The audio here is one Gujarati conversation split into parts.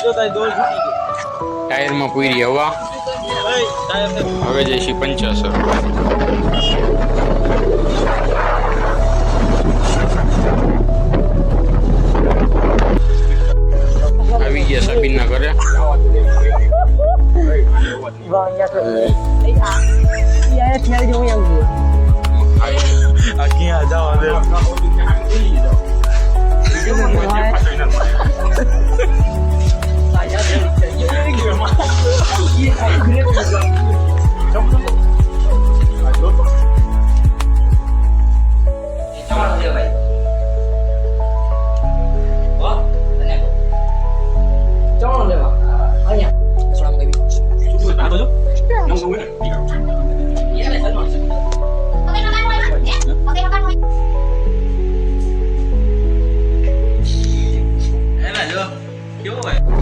ટાયરમાં પૂરી હવા હવે જઈશી 50. આવી ગયા સાબિનના ઘરે.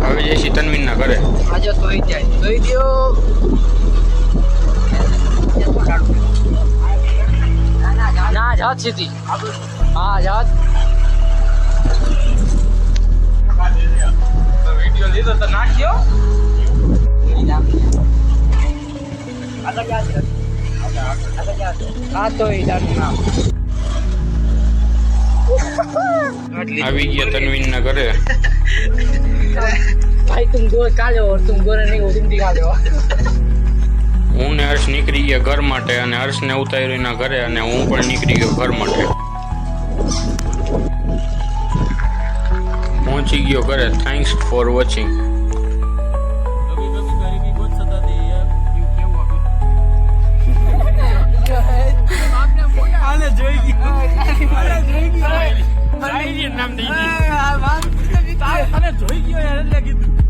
હવે જઈશી તન્વીનના ઘરે. આજે ધોઈ જાય ધોઈ દો. ના જાત સીધી. હા જાત. વિડિયો લીધો તો નાખ્યો. હા તો આવી ગયા તન્વીનના ઘરે. भाई तुम गोर काले हो और तुम गोरे नहीं हो, तुम दिखा दो. હું ને હર્ષ નીકળી ગયા ઘર માટે અને હર્ષને ઉતાર્યો એના ઘરે અને હું પણ નીકળી ગયો ઘર માટે. પહોંચી ગયો ઘરે. Thanks for watching. નામ દઈ દીધું. જોઈ ગયો યાર એટલે કીધું.